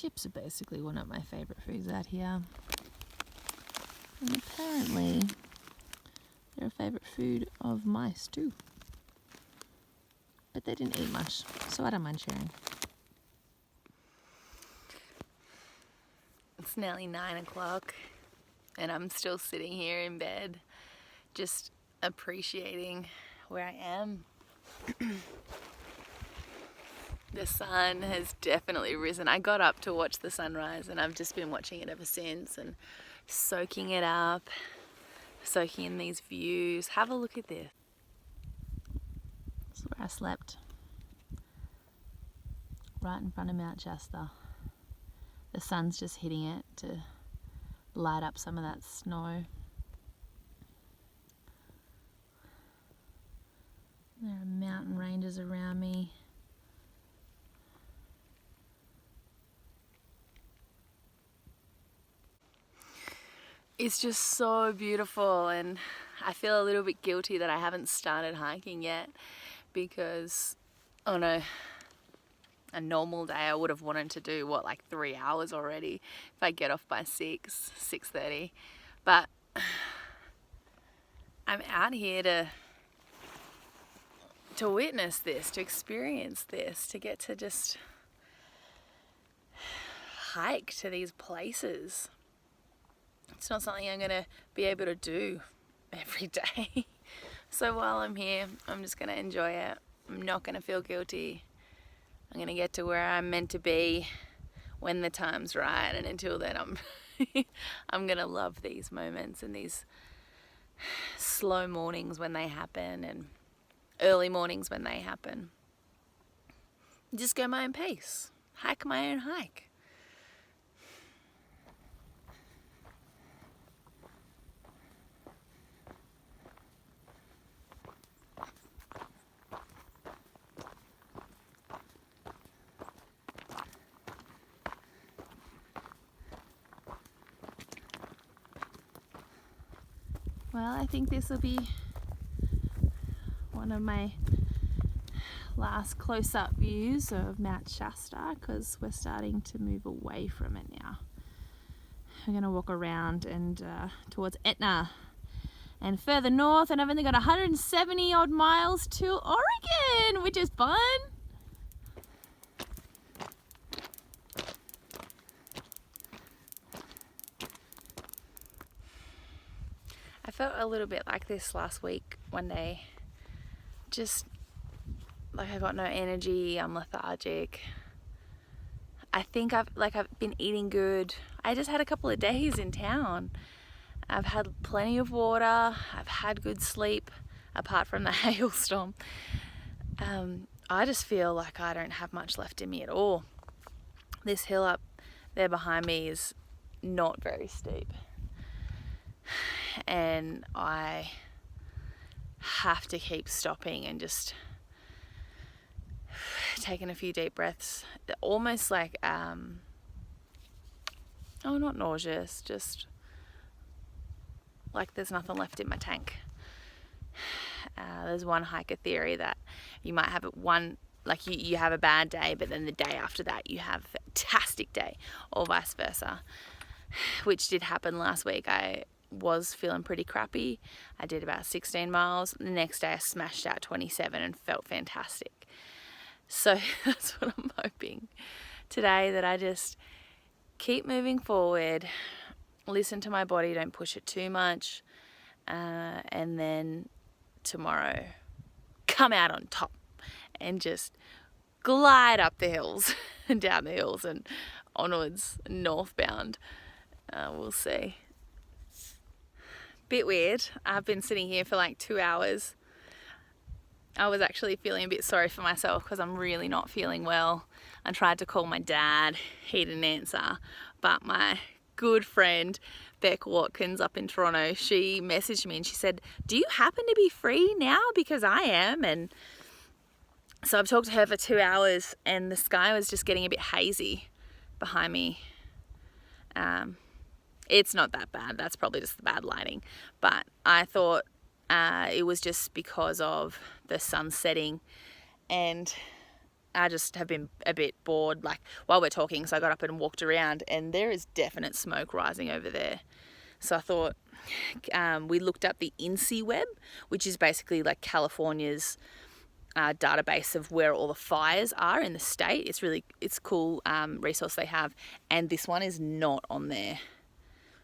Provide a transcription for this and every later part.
Chips are basically one of my favourite foods out here. And apparently they're a favourite food of mice too. But they didn't eat much, so I don't mind sharing. It's nearly 9 o'clock and I'm still sitting here in bed, just appreciating where I am. The sun has definitely risen. I got up to watch the sunrise and I've just been watching it ever since and soaking it up, soaking in these views. Have a look at this. This is where I slept. Right in front of Mount Shasta. The sun's just hitting it to light up some of that snow. There are mountain ranges around me. It's just so beautiful, and I feel a little bit guilty that I haven't started hiking yet, because on a normal day I would have wanted to do like 3 hours already if I get off by 6:30, but I'm out here to witness this, to experience this, to get to just hike to these places. It's not something I'm going to be able to do every day. So while I'm here, I'm just going to enjoy it. I'm not going to feel guilty. I'm going to get to where I'm meant to be when the time's right. And until then, I'm going to love these moments and these slow mornings when they happen and early mornings when they happen. Just go my own pace. Hike my own hike. Well, I think this will be one of my last close-up views of Mount Shasta, because we're starting to move away from it now. We're going to walk around and towards Etna and further north, and I've only got 170 odd miles to Oregon, which is fun. I felt a little bit like this last week one day. Just like I got no energy, I'm lethargic. I think I've been eating good. I just had a couple of days in town. I've had plenty of water, I've had good sleep, apart from the hailstorm. I just feel like I don't have much left in me at all. This hill up there behind me is not very steep. And I have to keep stopping and just taking a few deep breaths. Almost like, not nauseous, just like there's nothing left in my tank. There's one hiker theory that you might have you have a bad day, but then the day after that you have a fantastic day, or vice versa, which did happen last week. I was feeling pretty crappy. I did about 16 miles. The next day I smashed out 27 and felt fantastic. So that's what I'm hoping today, that I just keep moving forward, listen to my body, don't push it too much, and then tomorrow come out on top and just glide up the hills and down the hills and onwards, northbound. We'll see. Bit weird. I've been sitting here for like 2 hours. I was actually feeling a bit sorry for myself because I'm really not feeling well. I tried to call my dad, he didn't answer, but my good friend Beck Watkins up in Toronto, she messaged me and she said, "Do you happen to be free now? Because I am." And so I've talked to her for 2 hours and the sky was just getting a bit hazy behind me. It's not that bad, that's probably just the bad lighting, but I thought it was just because of the sun setting, and I just have been a bit bored, like, while we're talking, so I got up and walked around, and there is definite smoke rising over there. So I thought, we looked up the INCI web, which is basically like California's database of where all the fires are in the state. It's cool resource they have, and this one is not on there.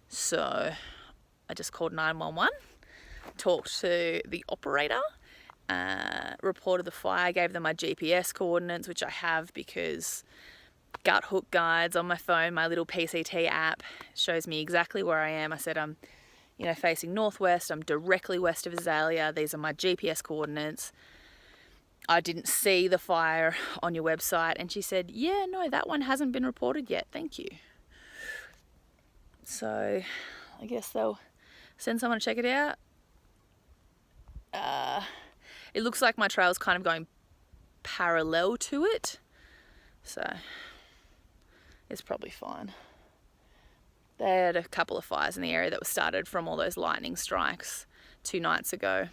So I just called 911, talked to the operator, reported the fire, gave them my GPS coordinates, which I have because Gut Hook Guides on my phone, my little PCT app, shows me exactly where I am. I said I'm, facing northwest. I'm directly west of Azalea. These are my GPS coordinates. I didn't see the fire on your website. And she said, yeah, no, that one hasn't been reported yet. Thank you. So I guess they'll send someone to check it out. It looks like my trail's kind of going parallel to it. So it's probably fine. They had a couple of fires in the area that were started from all those lightning strikes 2 nights ago.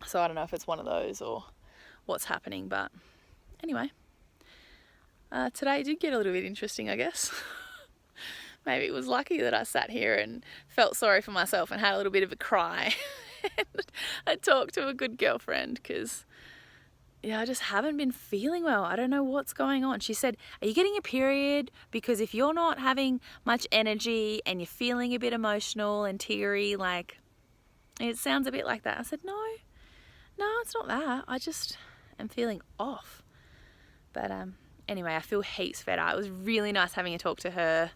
So I don't know if it's one of those or what's happening, but anyway, today did get a little bit interesting, I guess. Maybe it was lucky that I sat here and felt sorry for myself and had a little bit of a cry. And I talked to a good girlfriend because, I just haven't been feeling well. I don't know what's going on. She said, are you getting a period? Because if you're not having much energy and you're feeling a bit emotional and teary, like, it sounds a bit like that. I said, no, it's not that. I just am feeling off. But anyway, I feel heaps better. It was really nice having a talk to her.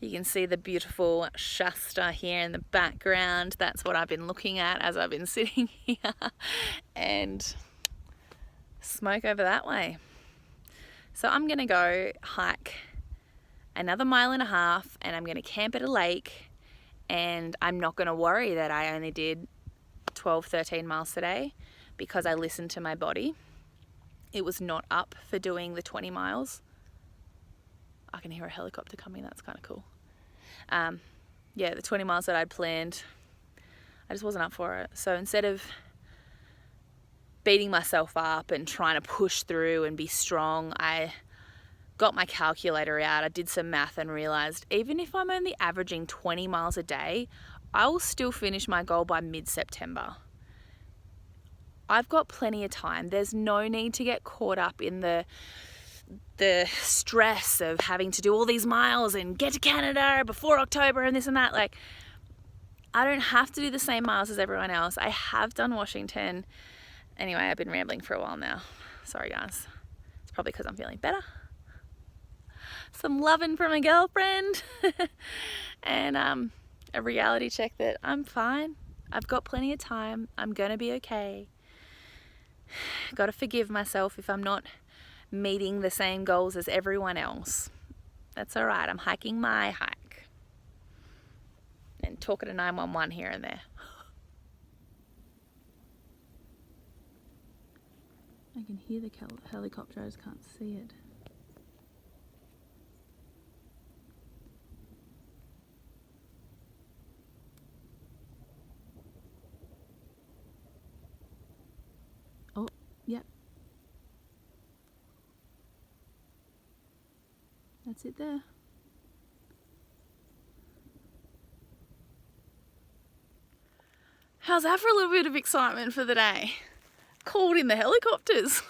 You can see the beautiful Shasta here in the background. That's what I've been looking at as I've been sitting here. And smoke over that way. So I'm going to go hike another 1.5 miles and I'm going to camp at a lake, and I'm not going to worry that I only did 12, 13 miles today because I listened to my body. It was not up for doing the 20 miles. I can hear a helicopter coming. That's kind of cool. The 20 miles that I'd planned, I just wasn't up for it. So instead of beating myself up and trying to push through and be strong, I got my calculator out. I did some math and realized even if I'm only averaging 20 miles a day, I will still finish my goal by mid-September. I've got plenty of time. There's no need to get caught up in the stress of having to do all these miles and get to Canada before October and this and that. Like, I don't have to do the same miles as everyone else. I have done Washington. Anyway, I've been rambling for a while now. Sorry, guys. It's probably because I'm feeling better. Some loving from a girlfriend. And a reality check that I'm fine. I've got plenty of time. I'm going to be okay. Got to forgive myself if I'm not meeting the same goals as everyone else. That's all right. I'm hiking my hike. And talking to 911 here and there. I can hear the helicopter, I just can't see it. Oh, yep. That's it there. How's that for a little bit of excitement for the day? Called in the helicopters.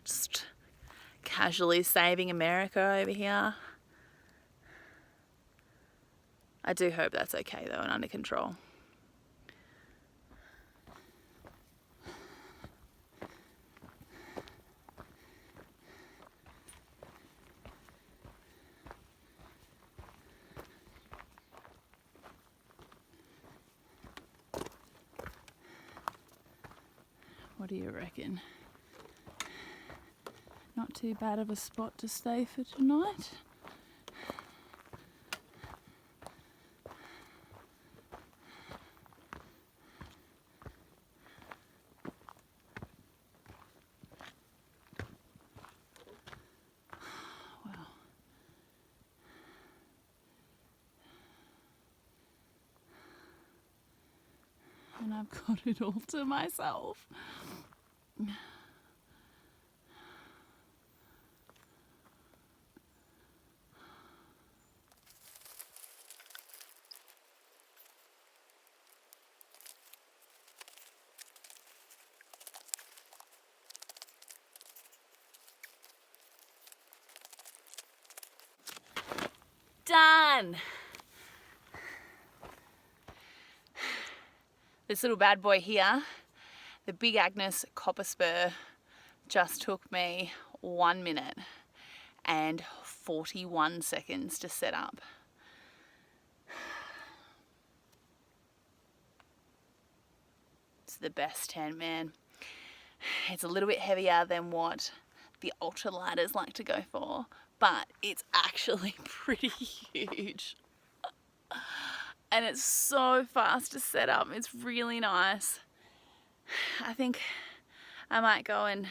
Just casually saving America over here. I do hope that's okay though and under control. What do you reckon? Not too bad of a spot to stay for tonight. Wow. And I've got it all to myself. again. This little bad boy here, the Big Agnes Copper Spur, just took me 1 minute and 41 seconds to set up. It's the best tent, man. It's a little bit heavier than what the ultralighters like to go for, but it's actually pretty huge. And it's so fast to set up. It's really nice. I think I might go and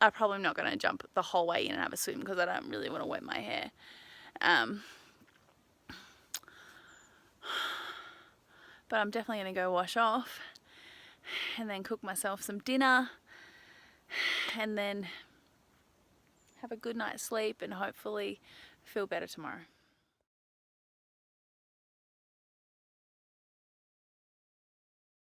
I'm probably not going to jump the whole way in and have a swim because I don't really want to wet my hair. But I'm definitely going to go wash off and then cook myself some dinner and then have a good night's sleep and hopefully feel better tomorrow.